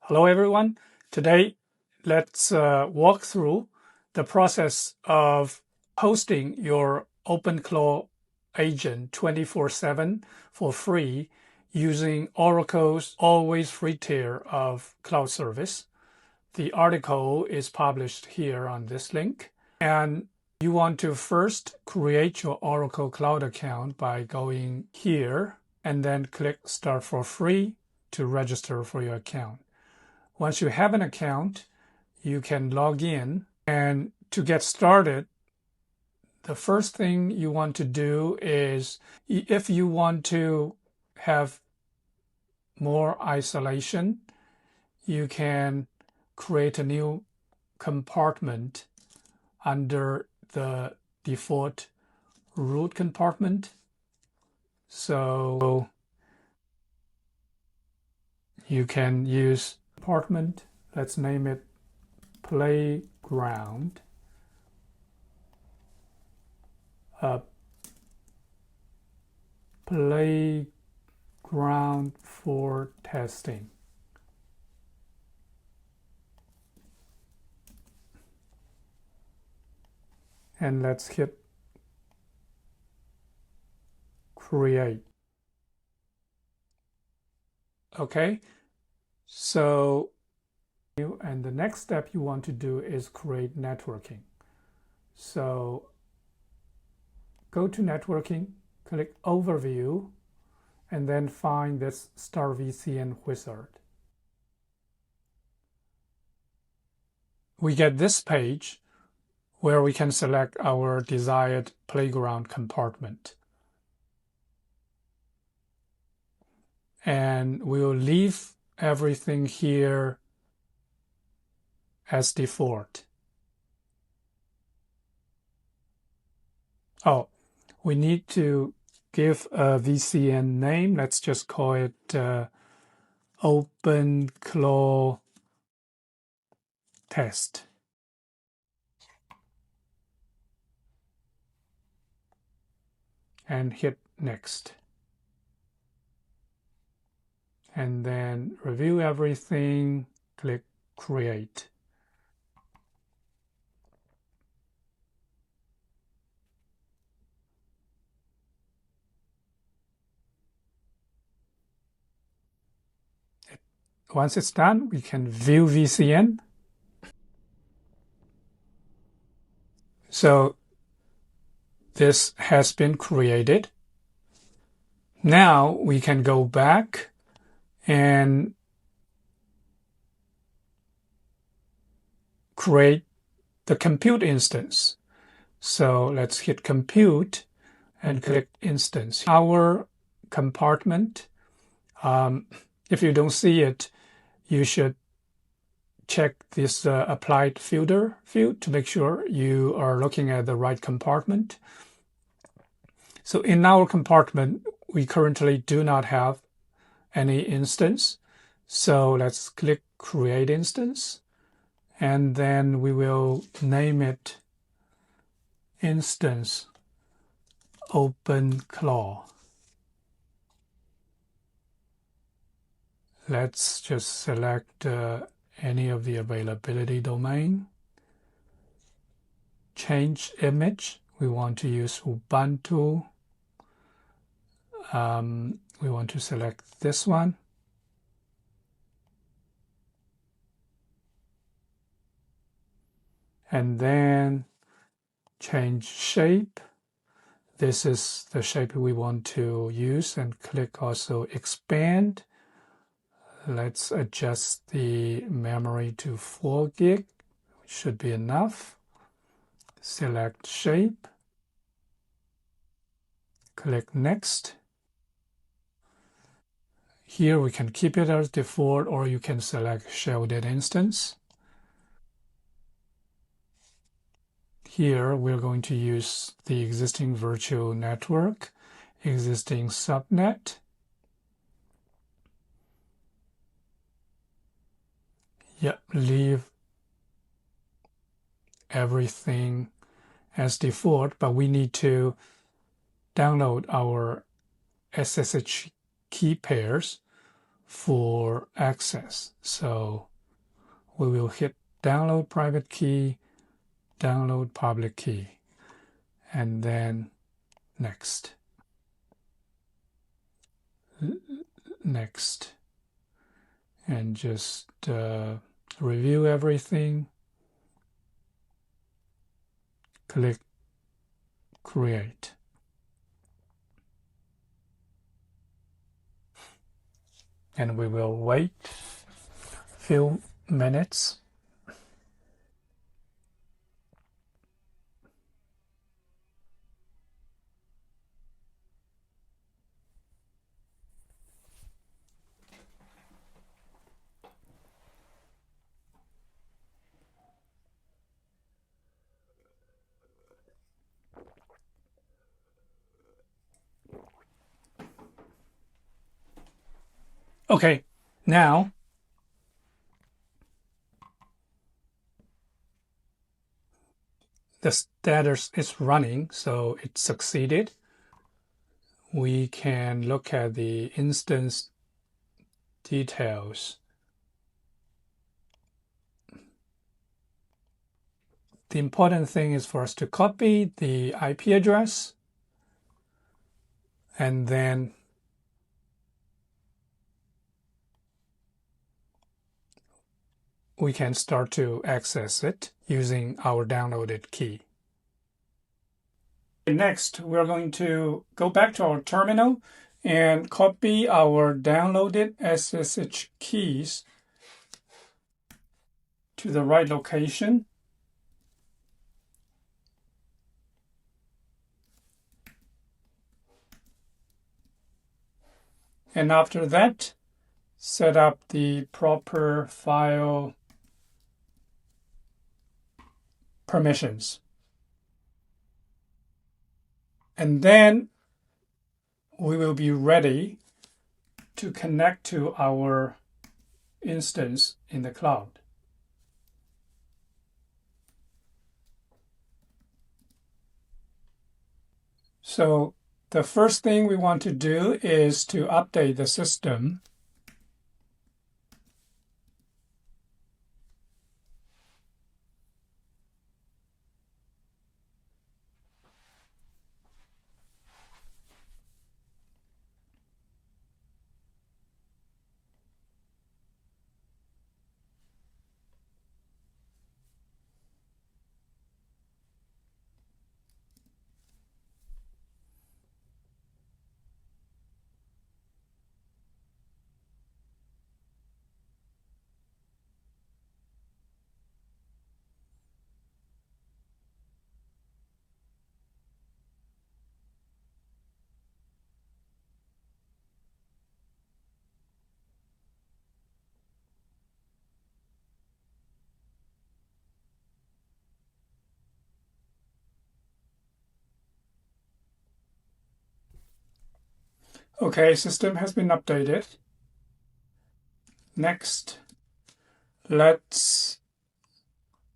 Hello everyone. Today let's walk through the process of hosting your OpenClaw agent 24/7 for free using Oracle's always free tier of cloud service. The article is published here on this link. And you want to first create your Oracle Cloud account by going here and then click Start for Free to register for your account. Once you have an account, you can log in. And to get started, the first thing you want to do is, if you want to have more isolation, you can create a new compartment under the default root compartment. So you can use compartment. Let's name it Playground. Playground for testing. And let's hit create. Okay, so and the next step you want to do is create networking. So go to networking, click overview, and then find this Start VCN Wizard. We get this page where we can select our desired playground compartment. And we'll leave everything here as default. Oh, we need to give a VCN name. Let's just call it OpenClaw test. And hit next. And then review everything, click create. Once it's done, we can view VCN. So this has been created. Now we can go back and create the compute instance. So let's hit compute and click instance. Our compartment, if you don't see it, you should check this applied filter field to make sure you are looking at the right compartment. So in our compartment, we currently do not have any instance. So let's click create instance. And then we will name it instance OpenClaw. Let's just select any of the availability domain. Change image. We want to use Ubuntu. We want to select this one. And then change shape. This is the shape we want to use, and click also expand. Let's adjust the memory to 4 gig, which should be enough. Select shape. Click next. Here we can keep it as default, or you can select shielded instance. Here we're going to use the existing virtual network, existing subnet. Yep, leave everything as default, but we need to download our SSH key pairs for access. So we will hit download private key, download public key, and then next. Next. And just review everything. Click create. And we will wait a few minutes. Okay, now the status is running, so it succeeded. We can look at the instance details. The important thing is for us to copy the IP address, and then we can start to access it using our downloaded key. Next, we're going to go back to our terminal and copy our downloaded SSH keys to the right location. And after that, set up the proper file permissions. And then we will be ready to connect to our instance in the cloud. So the first thing we want to do is to update the system. Okay, system has been updated. Next, let's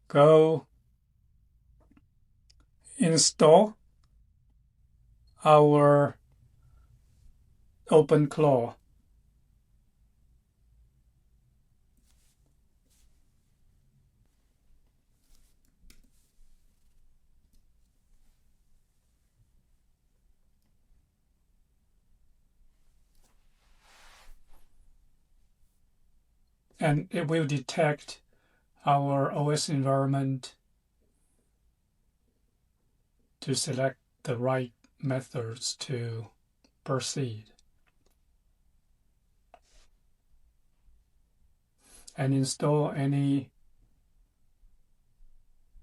go install our OpenClaw. And it will detect our OS environment to select the right methods to proceed. And install any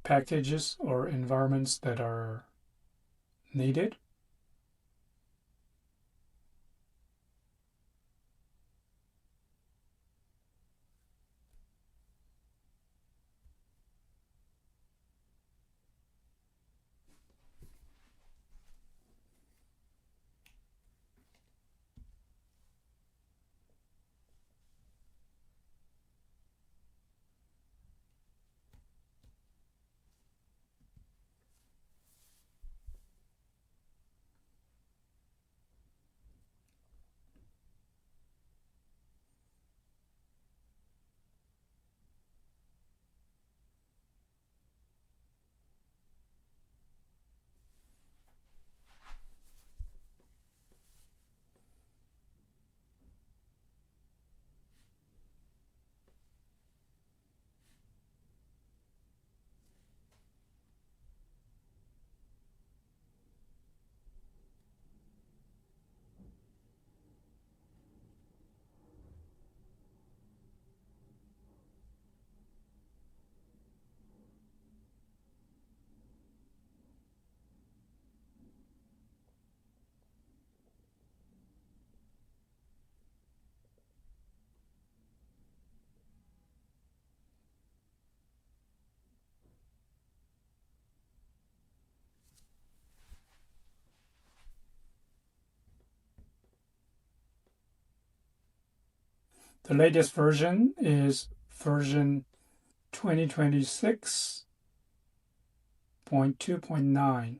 packages or environments that are needed. The latest version is version 2026.2.9.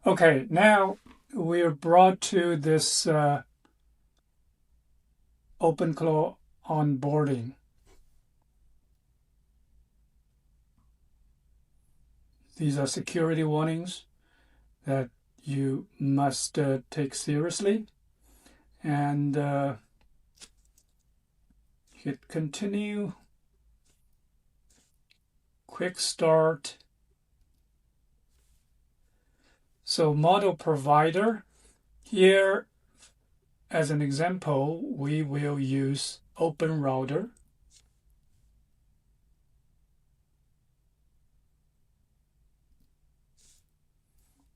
Okay, now we're brought to this OpenClaw onboarding. These are security warnings that you must take seriously, and hit continue, quick start. So model provider, here as an example, we will use OpenRouter.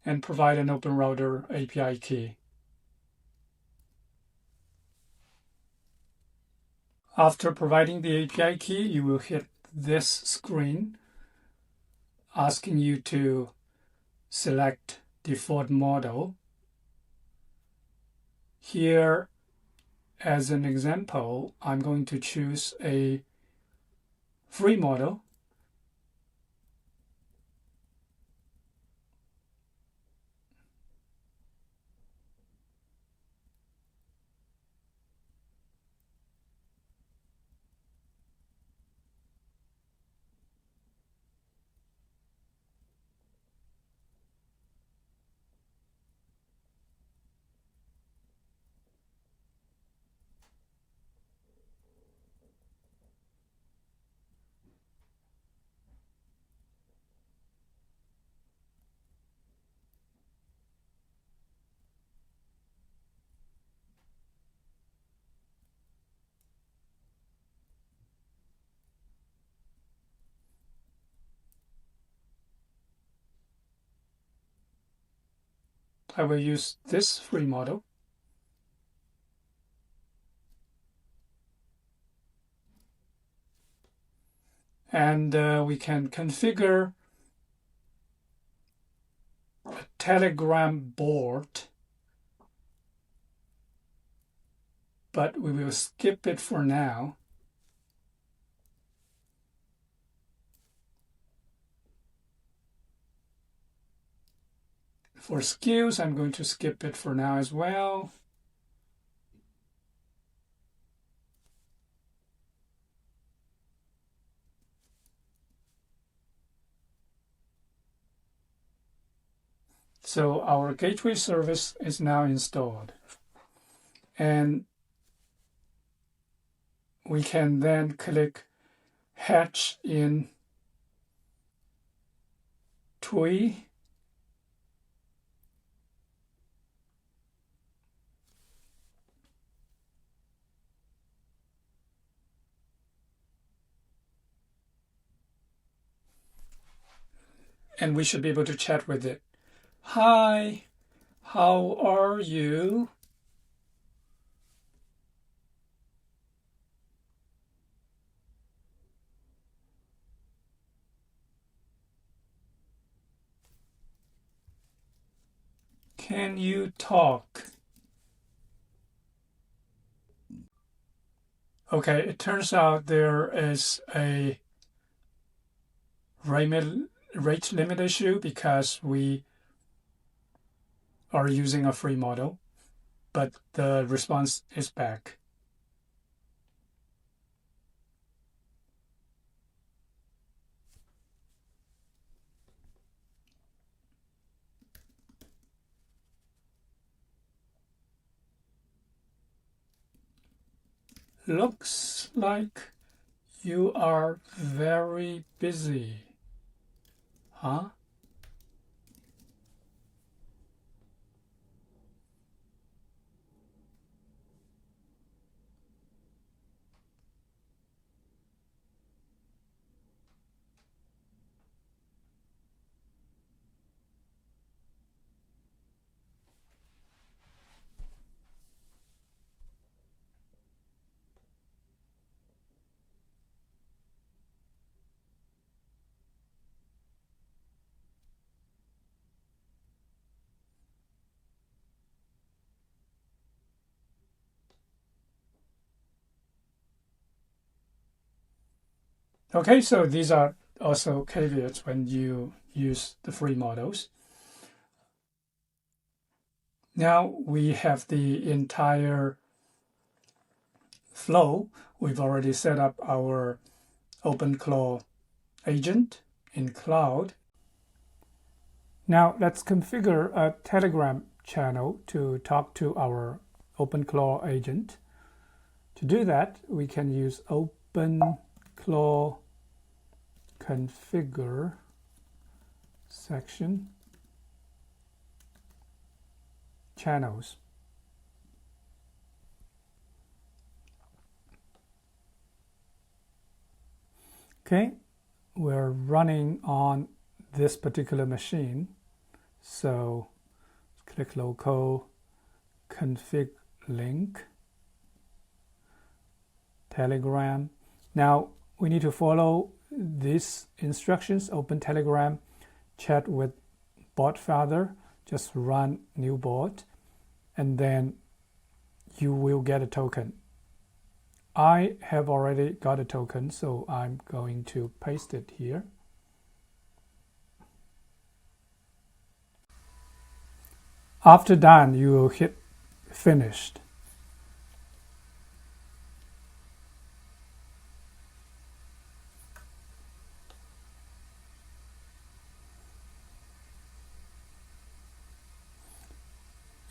And provide an OpenRouter API key. After providing the API key, you will hit this screen asking you to select default model. Here, as an example, I'm going to choose a free model. I will use this free model. And we can configure a Telegram board, but we will skip it for now. For skills, I'm going to skip it for now as well. So our gateway service is now installed. And we can then click Hatch in TUI. And we should be able to chat with it. Hi, how are you? Can you talk? Okay, it turns out there is a rate limit issue because we are using a free model, but the response is back. Looks like you are very busy. Huh? Okay, so these are also caveats when you use the free models. Now we have the entire flow. We've already set up our OpenClaw agent in cloud. Now let's configure a Telegram channel to talk to our OpenClaw agent. To do that, we can use OpenClaw configure section channels. Okay, we're running on this particular machine, so click local config link Telegram. Now we need to follow these instructions: open Telegram, chat with bot father, just run new bot, and then you will get a token. I have already got a token, so I'm going to paste it here. After done, you will hit finished.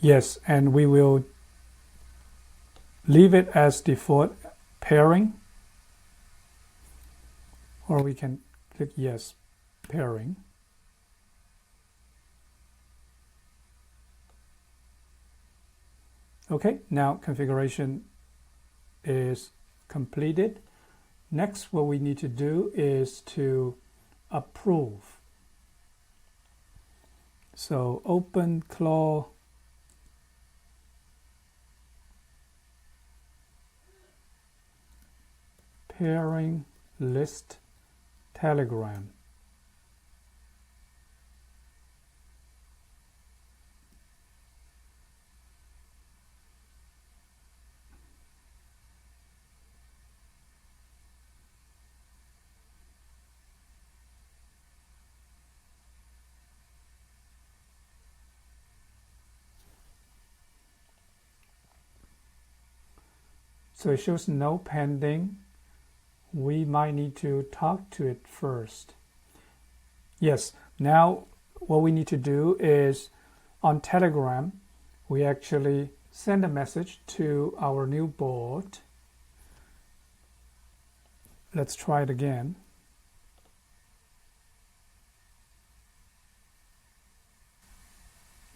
Yes, and we will leave it as default pairing, or we can click yes, pairing. Okay, now configuration is completed. Next, what we need to do is to approve. So OpenClaw pairing list Telegram. So it shows no pending. We might need to talk to it first. Yes, now what we need to do is on Telegram, we actually send a message to our new bot. Let's try it again.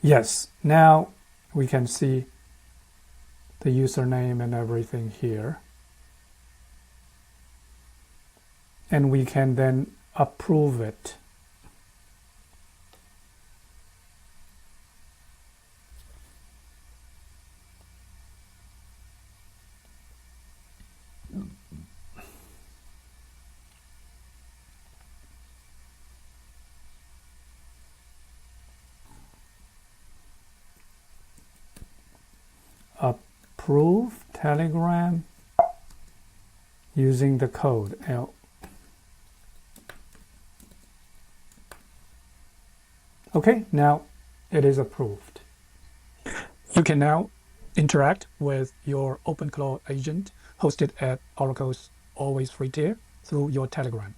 Yes, now we can see the username and everything here. And we can then approve it. Approve Telegram using the code Okay, now it is approved. You can now interact with your OpenClaw agent hosted at Oracle's Always Free tier through your Telegram.